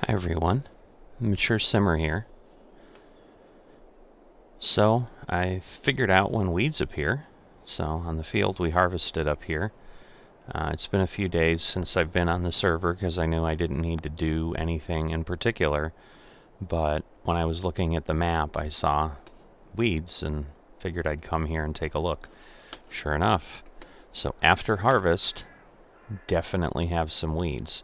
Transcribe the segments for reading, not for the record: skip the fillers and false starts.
Hi everyone, Mature Simmer here. So I figured out when weeds appear. So on the field we harvested up here. It's been a few days since I've been on the server because I knew I didn't need to do anything in particular. But when I was looking at the map I saw weeds and figured I'd come here and take a look. Sure enough. So after harvest, definitely have some weeds.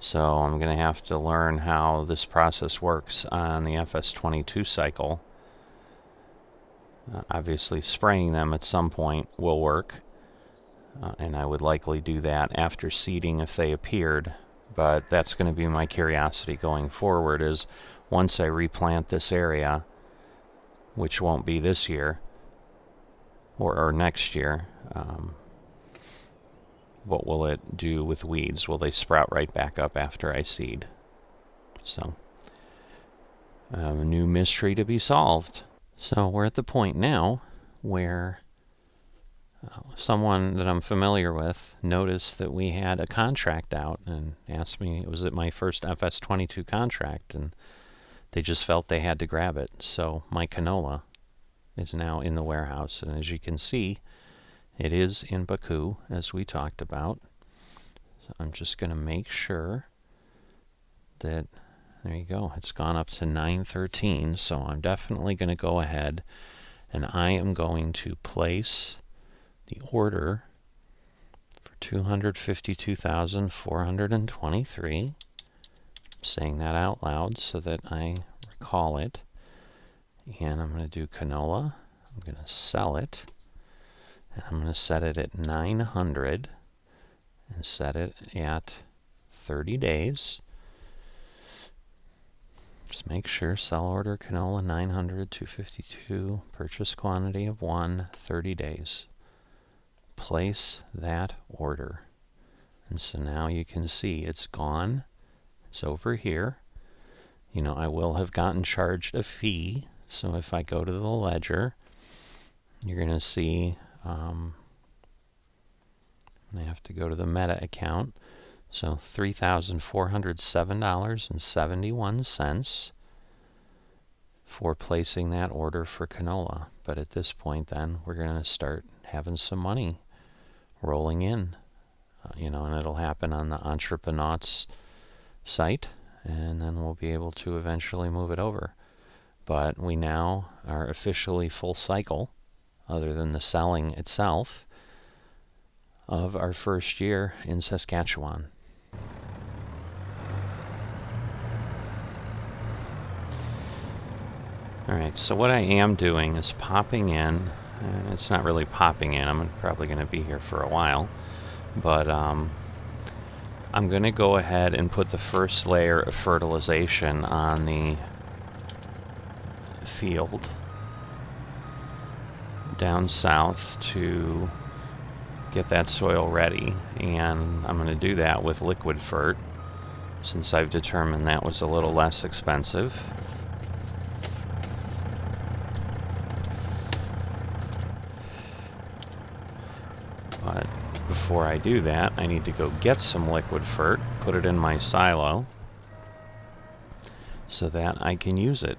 So I'm going to have to learn how this process works on the FS22 cycle. Obviously spraying them at some point will work, and I would likely do that after seeding if they appeared, but that's going to be my curiosity going forward, is once I replant this area, which won't be this year or next year, what will it do with weeds? Will they sprout right back up after I seed? So, a new mystery to be solved. So we're at the point now where someone that I'm familiar with noticed that we had a contract out and asked me, was it my first FS22 contract? And they just felt they had to grab it. So my canola is now in the warehouse, and as you can see, it is in Baku, as we talked about. So I'm just going to make sure that, there you go, it's gone up to 913. So I'm definitely going to go ahead and I am going to place the order for 252,423. I'm saying that out loud so that I recall it. And I'm going to do canola. I'm going to sell it. And I'm going to set it at 900 and set it at 30 days. Just make sure sell order canola 900, 252, purchase quantity of 1, 30 days. Place that order. And so now you can see it's gone. It's over here. You know, I will have gotten charged a fee. So if I go to the ledger, you're going to see I have to go to the Meta account. So $3,407.71 for placing that order for canola. But at this point then, we're going to start having some money rolling in. You know, and it'll happen on the Entrepreneurs site, and then we'll be able to eventually move it over. But we now are officially full cycle, other than the selling itself, of our first year in Saskatchewan. Alright, so what I am doing is popping in, it's not really popping in, I'm probably going to be here for a while, but I'm going to go ahead and put the first layer of fertilization on the field down south to get that soil ready, and I'm going to do that with liquid fert since I've determined that was a little less expensive. But before I do that, I need to go get some liquid fert, put it in my silo so that I can use it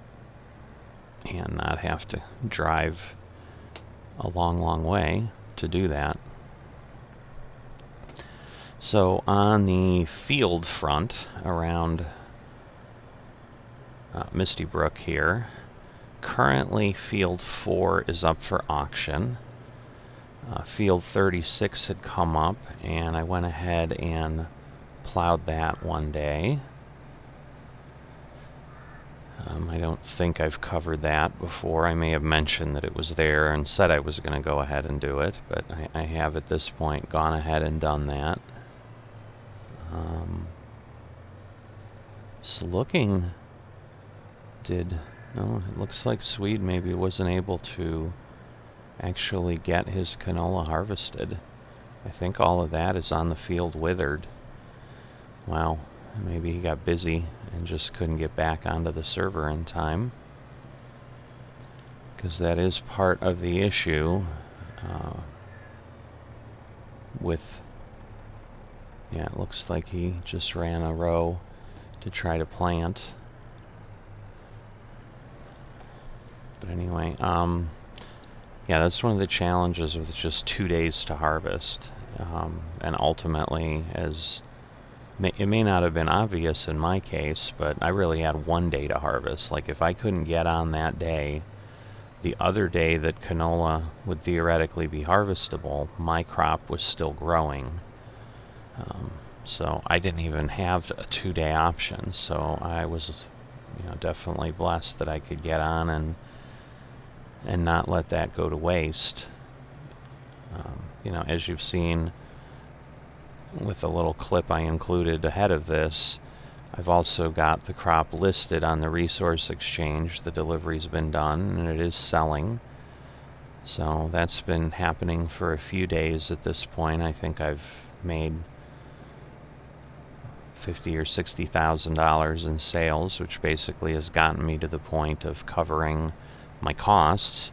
and not have to drive a long way to do that. So on the field front around Mistybrook here, currently field 4 is up for auction. Field 36 had come up, and I went ahead and plowed that one day. I don't think I've covered that before. I may have mentioned that it was there and said I was going to go ahead and do it, but I have at this point gone ahead and done that. It's looking... No, it looks like Swede maybe wasn't able to actually get his canola harvested. I think all of that is on the field withered. Wow, maybe he got busy and just couldn't get back onto the server in time, because that is part of the issue with... Yeah, it looks like he just ran a row to try to plant. But anyway, yeah, that's one of the challenges with just 2 days to harvest. And ultimately, it may not have been obvious in my case, but I really had 1 day to harvest. Like, if I couldn't get on that day, the other day that canola would theoretically be harvestable, my crop was still growing. So I didn't even have a 2-day option. So I was, definitely blessed that I could get on and not let that go to waste. As you've seen with a little clip I included ahead of this, I've also got the crop listed on the Resource Exchange. The delivery's been done and it is selling. So that's been happening for a few days at this point. I think I've made $50,000 or $60,000 in sales, which basically has gotten me to the point of covering my costs.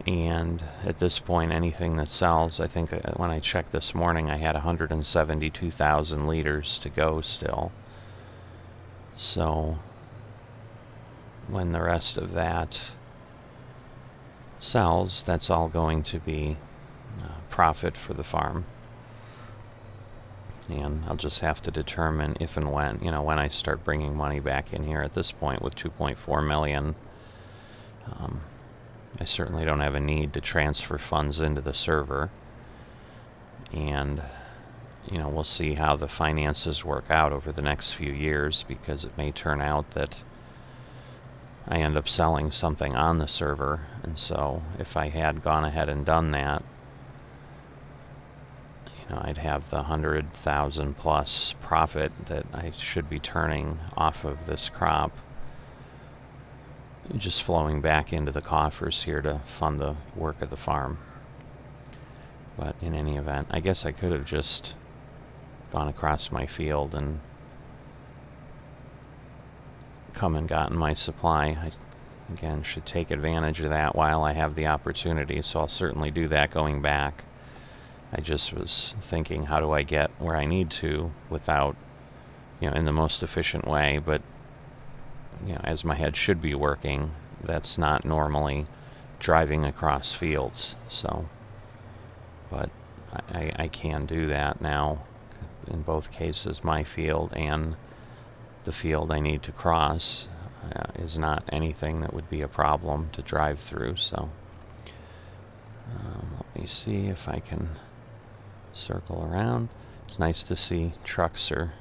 And at this point, anything that sells, I think when I checked this morning, I had 172,000 liters to go still. So when the rest of that sells, that's all going to be profit for the farm. And I'll just have to determine if and when I start bringing money back in here. At this point, with 2.4 million, I certainly don't have a need to transfer funds into the server. And, we'll see how the finances work out over the next few years, because it may turn out that I end up selling something on the server. And so if I had gone ahead and done that, I'd have the 100,000 plus profit that I should be turning off of this crop, just flowing back into the coffers here to fund the work of the farm. But in any event, I guess I could have just gone across my field and come and gotten my supply. I, again, should take advantage of that while I have the opportunity, so I'll certainly do that going back. I just was thinking, how do I get where I need to without, in the most efficient way, but as my head should be working, that's not normally driving across fields. So, but I can do that now in both cases. My field and the field I need to cross is not anything that would be a problem to drive through. So let me see if I can circle around. It's nice to see trucks are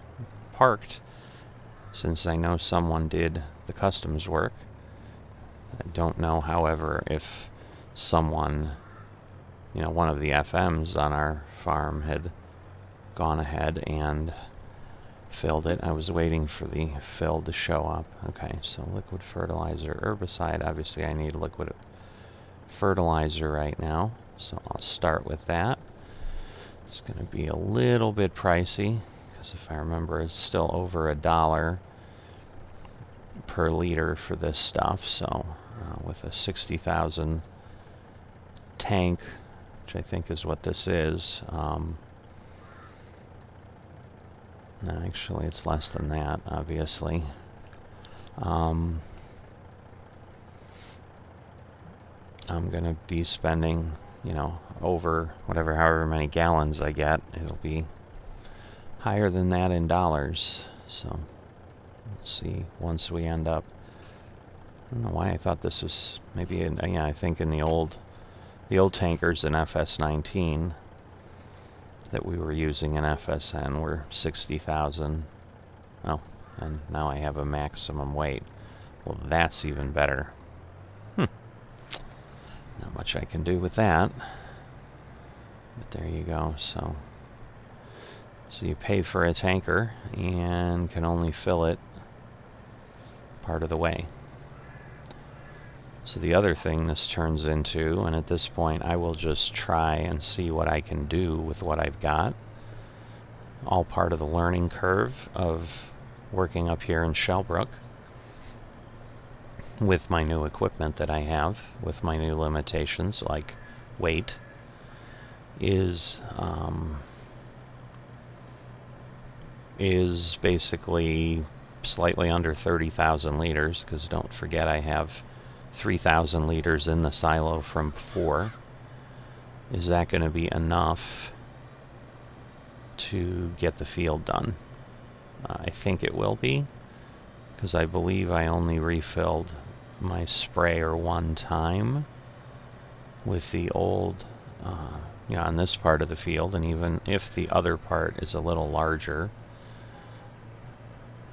parked, since I know someone did the customs work. I don't know, however, if someone, one of the FMs on our farm had gone ahead and filled it. I was waiting for the fill to show up. Okay, so liquid fertilizer, herbicide. Obviously I need liquid fertilizer right now, so I'll start with that. It's going to be a little bit pricey, because if I remember, it's still over $1 per liter for this stuff. So with a 60,000 tank, which I think is what this is, no, actually it's less than that, obviously. I'm going to be spending, over however many gallons I get. It'll be higher than that in dollars. So we'll see once we end up. I don't know why I thought this was maybe I think in the old tankers in FS19 that we were using in FSN were 60,000. Oh, and now I have a maximum weight. Well, that's even better. Not much I can do with that. But there you go. So you pay for a tanker and can only fill it part of the way. So the other thing this turns into, and at this point I will just try and see what I can do with what I've got. All part of the learning curve of working up here in Shellbrook with my new equipment that I have, with my new limitations like weight, is basically slightly under 30,000 liters, because don't forget I have 3,000 liters in the silo from before. Is that going to be enough to get the field done? I think it will be, because I believe I only refilled my sprayer one time with the old, on this part of the field, and even if the other part is a little larger,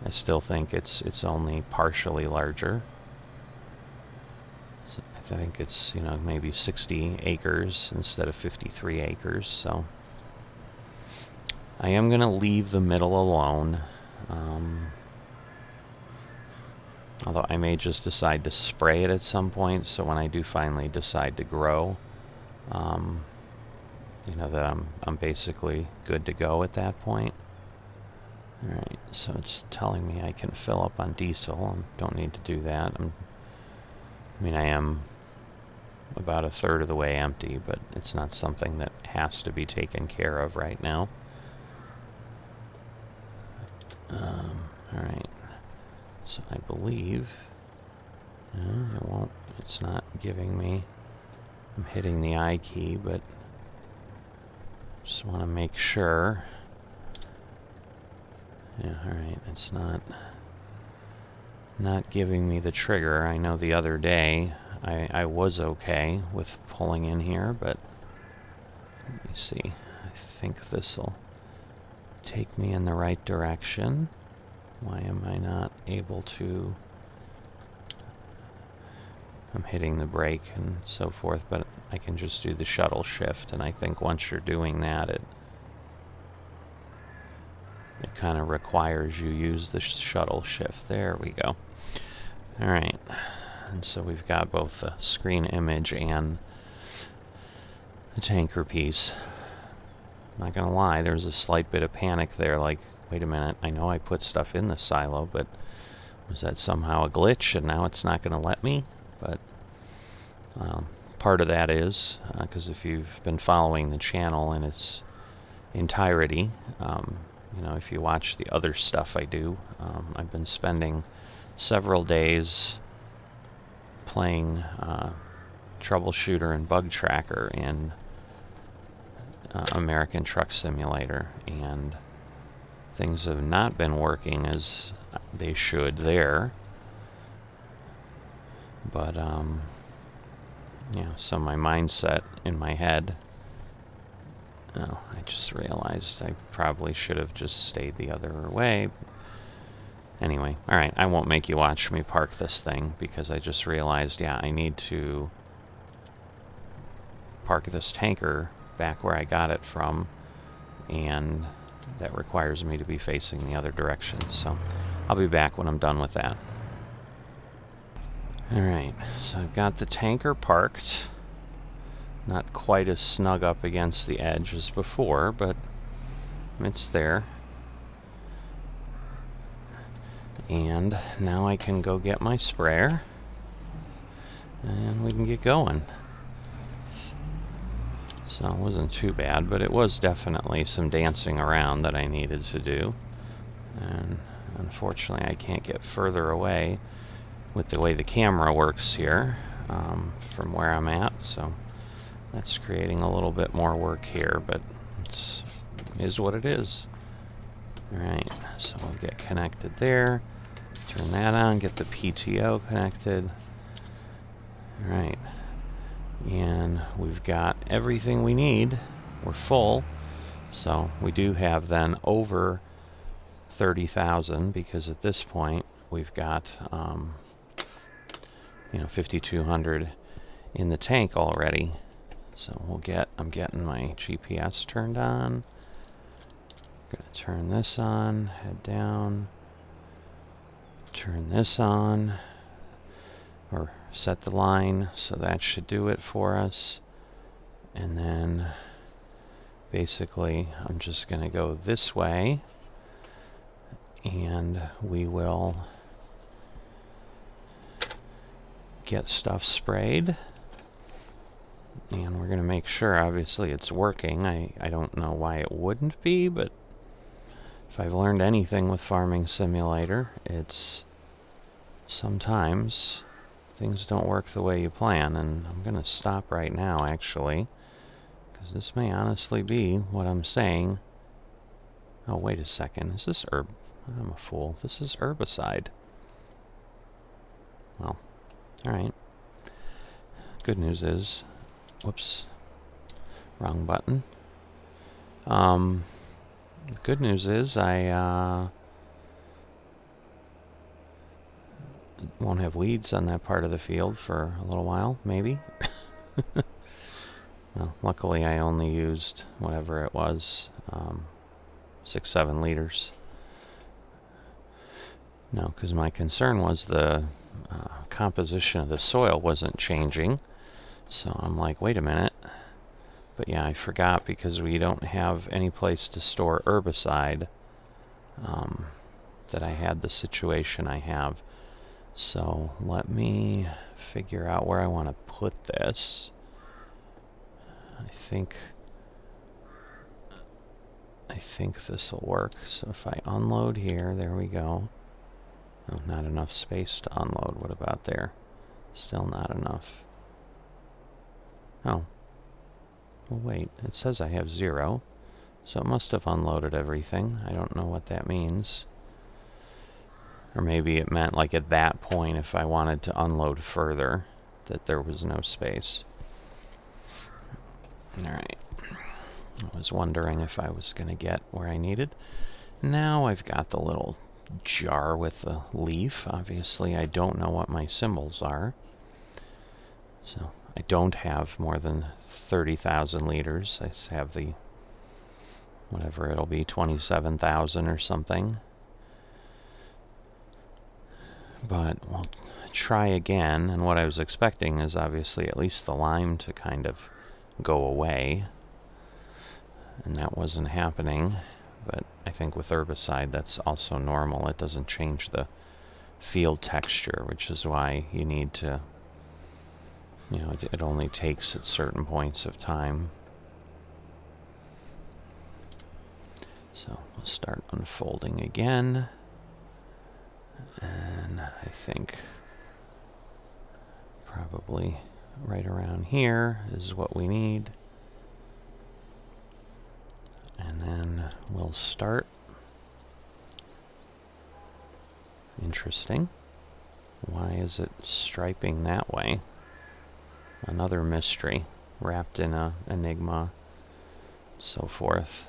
I still think it's only partially larger. So I think it's, maybe 60 acres instead of 53 acres, so I am going to leave the middle alone. Although I may just decide to spray it at some point, so when I do finally decide to grow, that I'm basically good to go at that point. Alright, so it's telling me I can fill up on diesel. I don't need to do that. I am about a third of the way empty, but it's not something that has to be taken care of right now. Alright, so I believe it won't, it's not giving me, I'm hitting the I key, but just want to make sure. Yeah, alright, it's not giving me the trigger. I know the other day I was okay with pulling in here, but let me see. I think this'll take me in the right direction. Why am I not able to? I'm hitting the brake and so forth, but I can just do the shuttle shift, and I think once you're doing that, it kind of requires you use the shuttle shift. There we go. Alright, and so we've got both the screen image and the tanker piece. I'm not gonna lie, there's a slight bit of panic there, like, wait a minute, I know I put stuff in the silo, but was that somehow a glitch and now it's not gonna let me? But part of that is, because if you've been following the channel in its entirety, if you watch the other stuff I do, I've been spending several days playing Troubleshooter and Bug Tracker in American Truck Simulator, and things have not been working as they should there. But, so my mindset in my head, I just realized I probably should have just stayed the other way. Anyway, alright, I won't make you watch me park this thing, because I just realized, I need to park this tanker back where I got it from, and that requires me to be facing the other direction, so I'll be back when I'm done with that. Alright, so I've got the tanker parked. Not quite as snug up against the edge as before, but it's there. And now I can go get my sprayer, and we can get going. So it wasn't too bad, but it was definitely some dancing around that I needed to do. And unfortunately I can't get further away with the way the camera works here from where I'm at, so that's creating a little bit more work here, but it is what it is. Alright, so we'll get connected there, turn that on, get the PTO connected. Alright, and we've got everything we need. We're full, so we do have then over 30,000, because at this point we've got 5,200 in the tank already. So I'm getting my GPS turned on. Gonna turn this on, head down, turn this on, or set the line, so that should do it for us. And then basically I'm just gonna go this way, and we will get stuff sprayed. And we're going to make sure, obviously, it's working. I don't know why it wouldn't be, but If I've learned anything with Farming Simulator, it's sometimes things don't work the way you plan, and I'm going to stop right now, actually, because this may honestly be what I'm saying. Oh, wait a second. Is this herb? I'm a fool. This is herbicide. Well, alright. Good news is... Whoops. Wrong button. The good news is I won't have weeds on that part of the field for a little while, maybe. Well, luckily I only used whatever it was, 6-7 liters. No, because my concern was the composition of the soil wasn't changing. So I'm like, wait a minute. But yeah, I forgot because we don't have any place to store herbicide that I had the situation I have. So let me figure out where I want to put this. I think this will work. So if I unload here, there we go. Oh, not enough space to unload. What about there? Still not enough. Oh. Well, wait. It says I have 0. So it must have unloaded everything. I don't know what that means. Or maybe it meant, like, at that point, if I wanted to unload further, that there was no space. Alright. I was wondering if I was going to get where I needed. Now I've got the little jar with the leaf. Obviously, I don't know what my symbols are. So I don't have more than 30,000 liters. I have the, whatever it'll be, 27,000 or something. But we'll try again, and what I was expecting is obviously at least the lime to kind of go away. And that wasn't happening. But I think with herbicide that's also normal. It doesn't change the field texture, which is why you need to, you know, it only takes at certain points of time. So we'll start unfolding again. And I think probably right around here is what we need. And then we'll start. Interesting. Why is it striping that way? Another mystery wrapped in a enigma, so forth.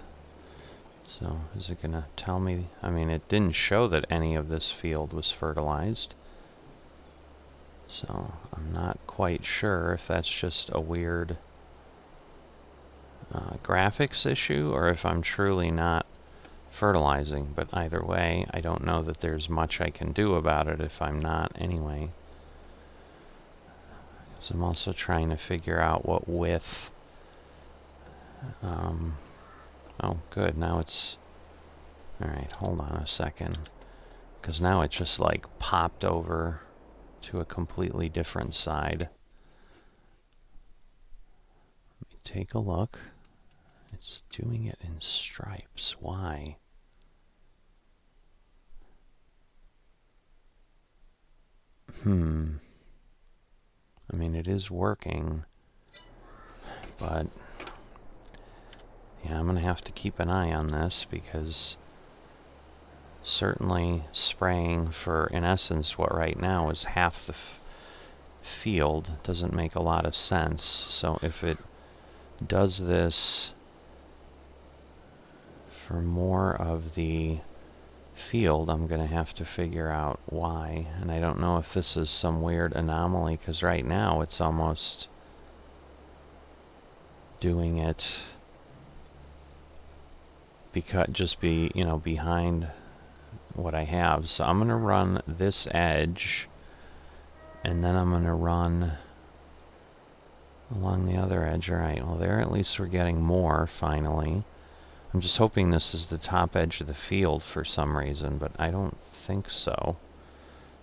So is it going to tell me? I mean, it didn't show that any of this field was fertilized. So I'm not quite sure if that's just a weird graphics issue or if I'm truly not fertilizing. But either way, I don't know that there's much I can do about it if I'm not anyway. So I'm also trying to figure out what width. Oh, good. Now it's... Alright, hold on a second. Because now it just, like, popped over to a completely different side. Let me take a look. It's doing it in stripes. Why? I mean, it is working, but yeah, I'm going to have to keep an eye on this because certainly spraying for, in essence, what right now is half the field doesn't make a lot of sense. So if it does this for more of the field, I'm going to have to figure out why. And I don't know if this is some weird anomaly, because right now it's almost doing it because you know, behind what I have. So I'm going to run this edge, and then I'm going to run along the other edge. Alright, well there at least we're getting more finally. I'm just hoping this is the top edge of the field for some reason, but I don't think so.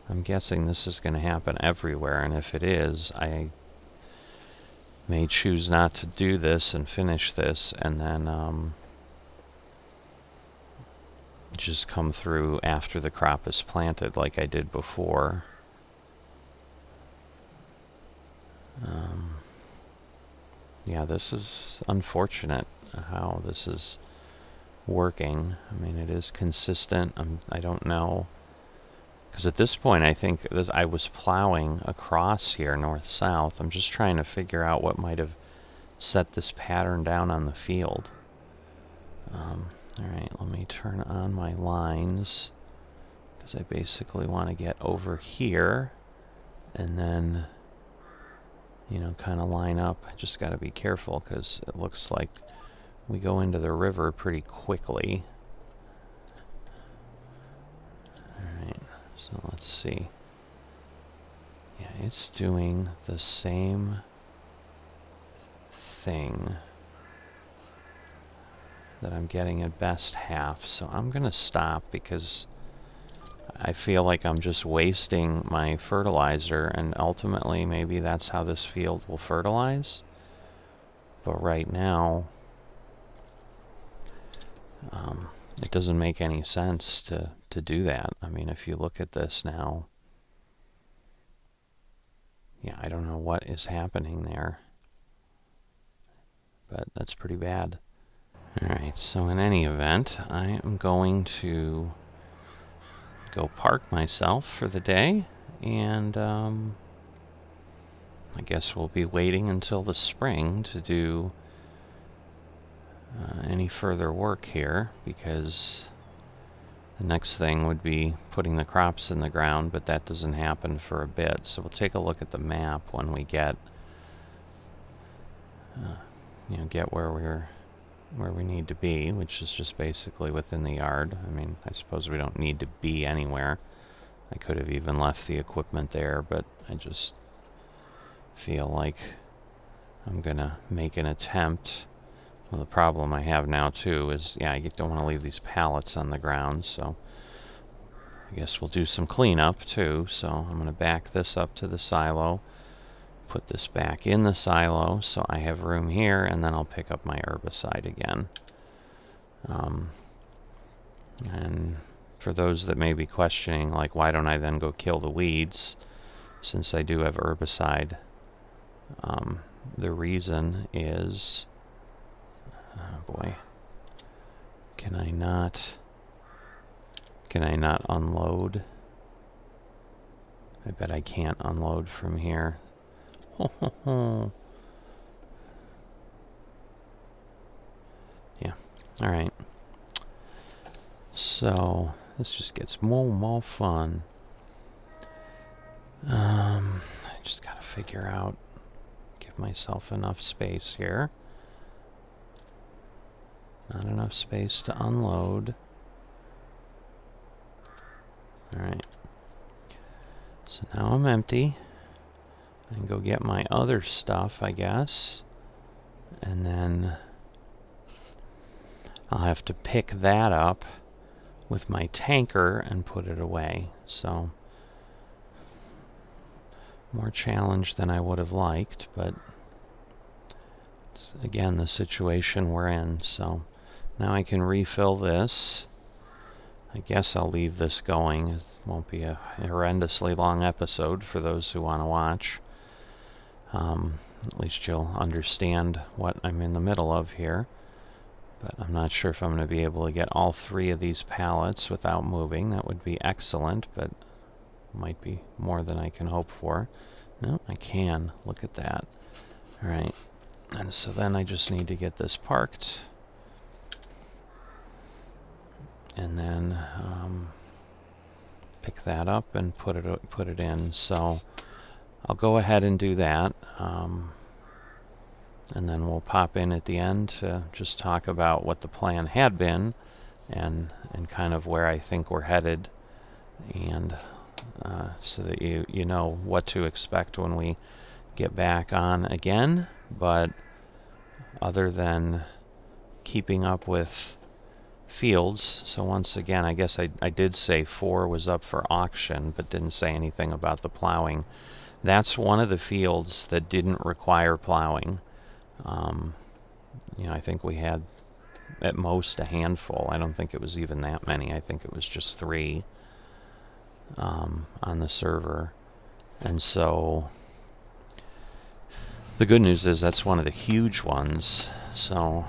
I'm guessing this is going to happen everywhere, and if it is, I may choose not to do this and finish this, and then just come through after the crop is planted like I did before. Yeah, this is unfortunate how this is working. I mean, it is consistent. I don't know. Because at this point, I think I was plowing across here, north-south. I'm just trying to figure out what might have set this pattern down on the field. Alright, let me turn on my lines, because I basically want to get over here, and then, you know, kind of line up. I just got to be careful, because it looks like we go into the river pretty quickly. Alright, so let's see. Yeah, it's doing the same thing that I'm getting at best half, so I'm gonna stop because I feel like I'm just wasting my fertilizer, and ultimately maybe that's how this field will fertilize. But right now, it doesn't make any sense to do that. I mean, if you look at this now, yeah, I don't know what is happening there, but that's pretty bad. Alright, so in any event, I am going to go park myself for the day, and I guess we'll be waiting until the spring to do any further work here, because the next thing would be putting the crops in the ground, but that doesn't happen for a bit. So we'll take a look at the map when we get get where we need to be, which is just basically within the yard. I mean, I suppose we don't need to be anywhere. I could have even left the equipment there, but I just feel like I'm gonna make an attempt. Well, the problem I have now too is, yeah, I don't want to leave these pallets on the ground, so I guess we'll do some cleanup too. So I'm gonna back this up to the silo, put this back in the silo so I have room here, and then I'll pick up my herbicide again. And for those that may be questioning, like, why don't I then go kill the weeds, since I do have herbicide, the reason is, oh boy, can I not unload? I bet I can't unload from here. Yeah, alright. So, this just gets more fun. I just gotta figure out, give myself enough space here. Not enough space to unload. Alright. So now I'm empty. I can go get my other stuff, I guess. And then I'll have to pick that up with my tanker and put it away. So, more challenge than I would have liked, but it's, again, the situation we're in. So now I can refill this. I guess I'll leave this going. It won't be a horrendously long episode for those who want to watch. At least you'll understand what I'm in the middle of here. But I'm not sure if I'm going to be able to get all 3 of these pallets without moving. That would be excellent, but might be more than I can hope for. No, I can. Look at that. Alright. And so then I just need to get this parked. And then pick that up and put it in. So I'll go ahead and do that. And then we'll pop in at the end to just talk about what the plan had been, and kind of where I think we're headed, and so that you know what to expect when we get back on again. But other than keeping up with fields, so once again, I guess I did say 4 was up for auction, but didn't say anything about the plowing. That's one of the fields that didn't require plowing. I think we had at most a handful. I don't think it was even that many. I think it was just 3 on the server. And so the good news is that's one of the huge ones. So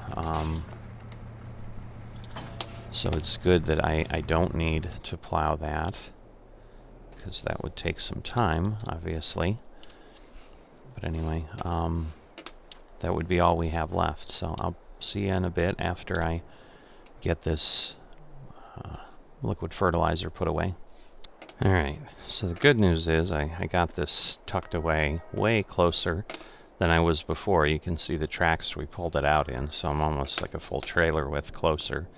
so it's good that I don't need to plow that, because that would take some time, obviously. But anyway, that would be all we have left. So I'll see you in a bit after I get this liquid fertilizer put away. Alright, so the good news is I got this tucked away way closer than I was before. You can see the tracks we pulled it out in, so I'm almost like a full trailer width closer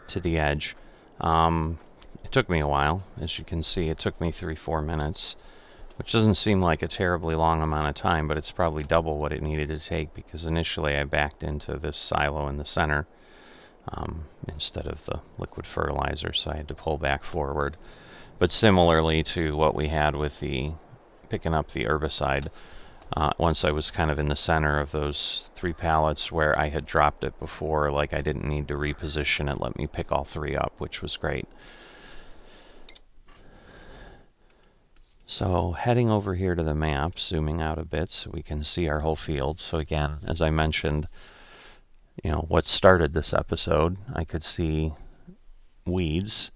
to the edge. It took me a while. As you can see, it took me 3-4 minutes, which doesn't seem like a terribly long amount of time, but it's probably double what it needed to take, because initially I backed into this silo in the center instead of the liquid fertilizer, so I had to pull back forward. But similarly to what we had with the picking up the herbicide, once I was kind of in the center of those 3 pallets where I had dropped it before, like I didn't need to reposition it, let me pick all 3 up, which was great. So heading over here to the map, zooming out a bit so we can see our whole field. So again, as I mentioned, you know, what started this episode, I could see weeds.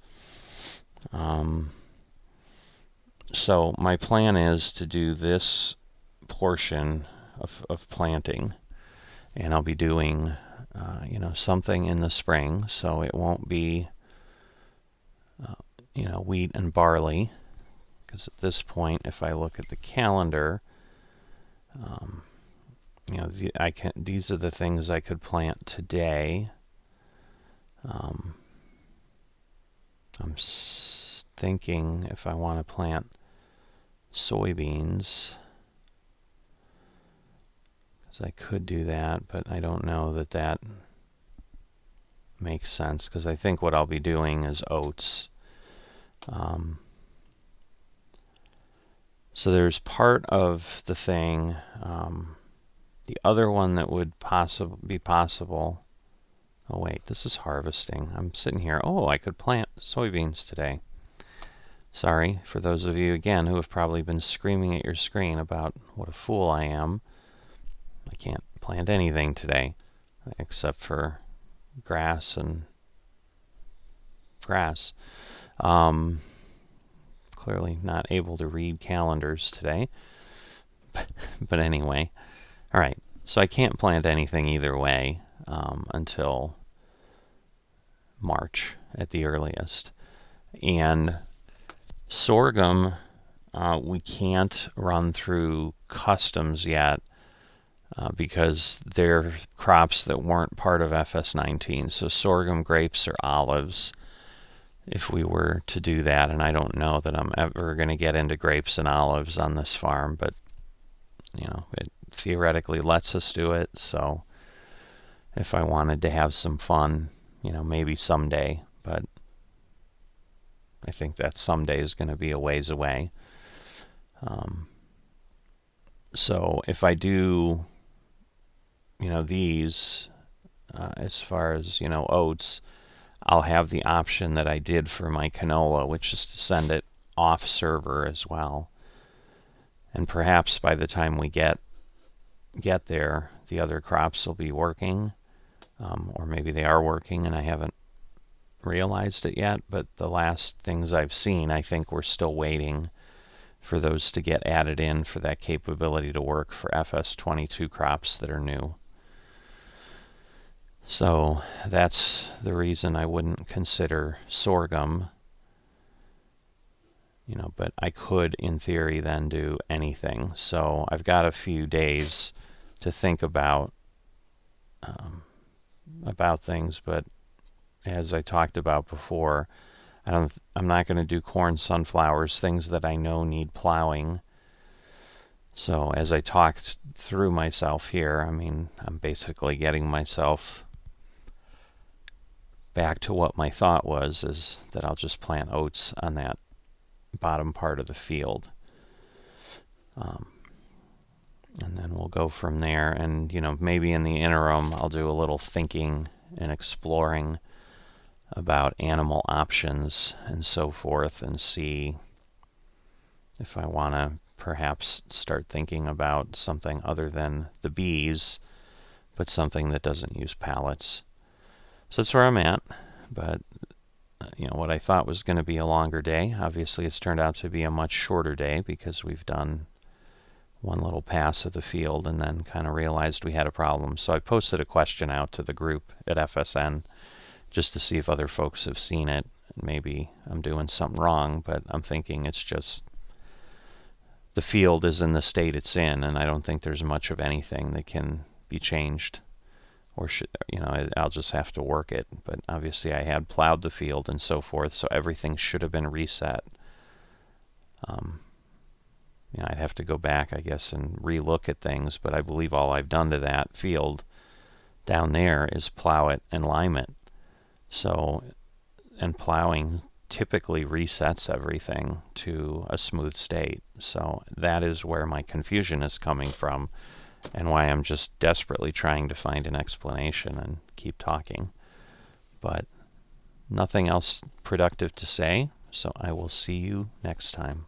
So my plan is to do this portion of planting, and I'll be doing you know, something in the spring, so it won't be you know, wheat and barley, because at this point, if I look at the calendar, you know, these are the things I could plant today. I'm thinking if I want to plant soybeans, because I could do that, but I don't know that that makes sense, because I think what I'll be doing is oats. So there's part of the thing, the other one that would be possible. Oh wait, this is harvesting. I'm sitting here. Oh, I could plant soybeans today. Sorry for those of you, again, who have probably been screaming at your screen about what a fool I am. I can't plant anything today, except for grass and grass. Clearly not able to read calendars today. But anyway, alright, so I can't plant anything either way until March at the earliest. And sorghum, we can't run through customs yet because they're crops that weren't part of FS19. So sorghum, grapes, or olives, if we were to do that, and I don't know that I'm ever going to get into grapes and olives on this farm, but you know, it theoretically lets us do it, so if I wanted to have some fun, you know, maybe someday, but I think that someday is going to be a ways away. So if I do, you know, these, as far as, you know, oats, I'll have the option that I did for my canola, which is to send it off server as well. And perhaps by the time we get there, the other crops will be working, or maybe they are working and I haven't realized it yet, but the last things I've seen, I think we're still waiting for those to get added in for that capability to work for FS22 crops that are new. So that's the reason I wouldn't consider sorghum, you know, but I could in theory then do anything. So I've got a few days to think about things, but as I talked about before, I'm not going to do corn, sunflowers, things that I know need plowing. So as I talked through myself here, I mean, I'm basically getting myself back to what my thought was, is that I'll just plant oats on that bottom part of the field. And then we'll go from there, and you know, maybe in the interim I'll do a little thinking and exploring about animal options and so forth, and see if I want to perhaps start thinking about something other than the bees, but something that doesn't use pallets. So that's where I'm at. But what I thought was going to be a longer day, obviously it's turned out to be a much shorter day, because we've done one little pass of the field and then kind of realized we had a problem. So I posted a question out to the group at FSN just to see if other folks have seen it. Maybe I'm doing something wrong, but I'm thinking it's just the field is in the state it's in, and I don't think there's much of anything that can be changed, or I'll just have to work it. But obviously I had plowed the field and so forth, so everything should have been reset. I'd have to go back, I guess, and re-look at things, but I believe all I've done to that field down there is plow it and lime it. So, and plowing typically resets everything to a smooth state. So that is where my confusion is coming from, and why I'm just desperately trying to find an explanation and keep talking. But nothing else productive to say, so I will see you next time.